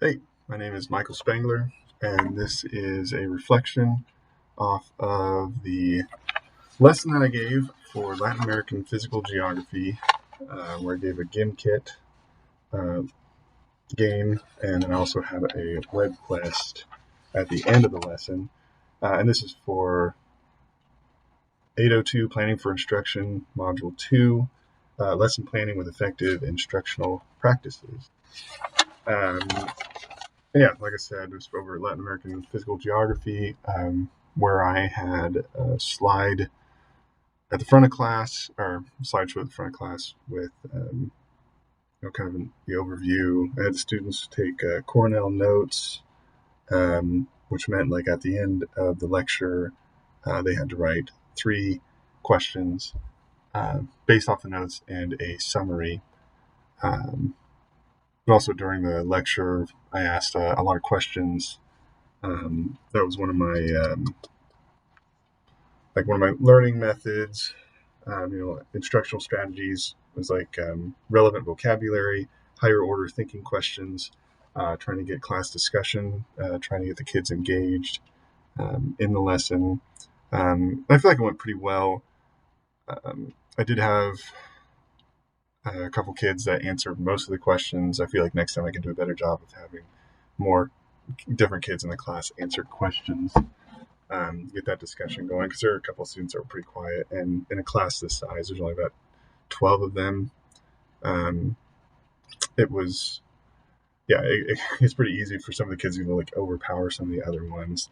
Hey, my name is Michael Spangler, and this is a reflection off of the lesson that I gave for Latin American Physical Geography, where I gave a GIM kit uh, game, and then I also had a web quest at the end of the lesson. And this is for 802 Planning for Instruction, Module 2, Lesson Planning with Effective Instructional Practices. Yeah, like I said, it was over Latin American Physical Geography, where I had a slide at the front of class, or slideshow at the front of class with, kind of the overview. I had the students take Cornell notes, which meant like at the end of the lecture, they had to write 3 questions based off the notes and a summary. But also during the lecture, I asked a lot of questions. That was one of my learning methods. Instructional strategies was like relevant vocabulary, higher order thinking questions, trying to get class discussion, trying to get the kids engaged in the lesson. I feel like it went pretty well. I did have a couple kids that answered most of the questions. I feel like next time I can do a better job of having more different kids in the class answer questions. Get that discussion going, because there are a couple of students that were pretty quiet, and in a class this size, there's only about 12 of them. It's pretty easy for some of the kids to like overpower some of the other ones.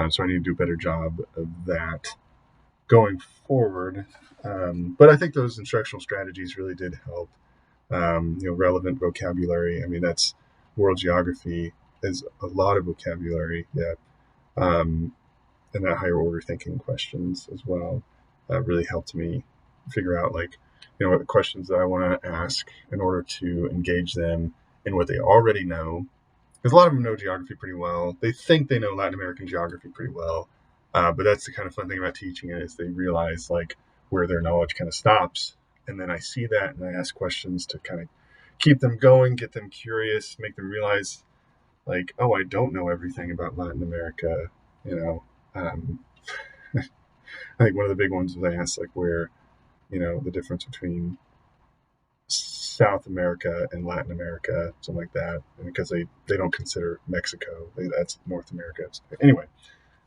So I need to do a better job of that going forward. But I think those instructional strategies really did help. Relevant vocabulary. I mean, that's world geography is a lot of vocabulary. Yeah. And that higher order thinking questions as well really helped me figure out what the questions that I want to ask in order to engage them in what they already know. Because a lot of them know geography pretty well. They think they know Latin American geography pretty well. But that's the kind of fun thing about teaching it, is they realize where their knowledge kind of stops. And then I see that and I ask questions to kind of keep them going, get them curious, make them realize oh, I don't know everything about Latin America. I think one of the big ones was I asked where, the difference between South America and Latin America, something like that, and because they don't consider Mexico, that's North America. Anyway,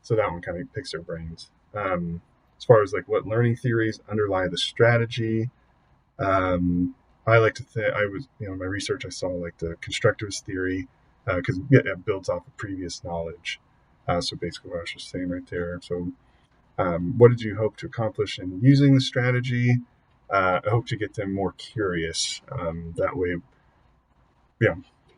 so that one kind of picks their brains. As far as what learning theories underlie the strategy, I like to think my research, I saw the constructivist theory, because it builds off of previous knowledge. So basically what I was just saying right there. So what did you hope to accomplish in using the strategy? I hope to get them more curious. That way,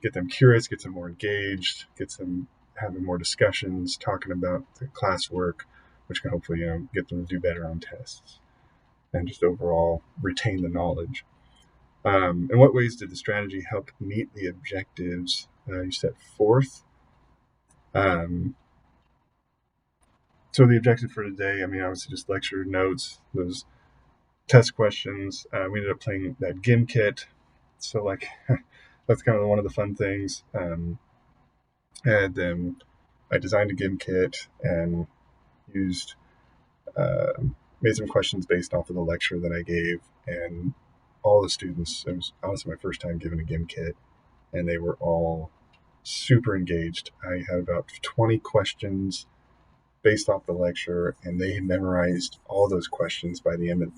get them curious, get them more engaged, gets them having more discussions, talking about the classwork, which can hopefully get them to do better on tests and just overall retain the knowledge. In what ways did the strategy help meet the objectives you set forth? So the objective for today, obviously just lecture notes, those test questions. We ended up playing that GIM kit. So that's kind of one of the fun things. And then I designed a GIM kit and made some questions based off of the lecture that I gave, and all the students, it was honestly my first time giving a GIM kit, and they were all super engaged. I had about 20 questions based off the lecture, and they had memorized all those questions by the end of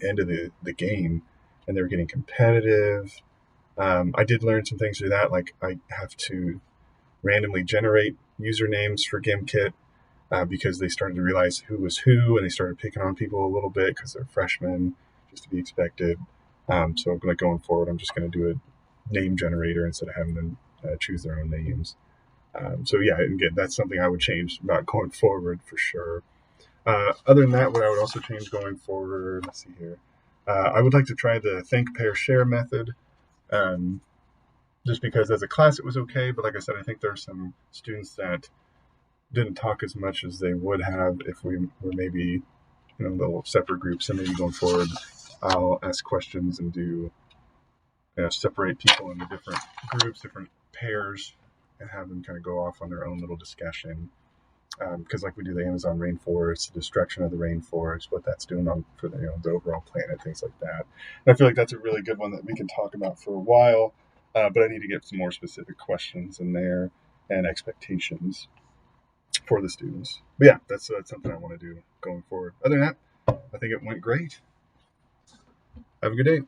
the game, and they were getting competitive. I did learn some things through that, I have to randomly generate usernames for GimKit because they started to realize who was who, and they started picking on people a little bit because they're freshmen, just to be expected. So going forward, I'm just going to do a name generator instead of having them choose their own names. So yeah, again, that's something I would change about going forward for sure. Other than that, what I would also change going forward, let's see here. I would like to try the think, pair, share method. Just because as a class it was okay, but like I said, I think there are some students that didn't talk as much as they would have if we were maybe little separate groups. And maybe going forward, I'll ask questions and do separate people into different groups, different pairs, and have them kind of go off on their own little discussion. Because like we do the Amazon rainforest, the destruction of the rainforest, what that's doing on for the, the overall planet, things like that. And I feel like that's a really good one that we can talk about for a while. But I need to get some more specific questions in there and expectations for the students. But yeah, that's something I want to do going forward. Other than that, I think it went great. Have a good day.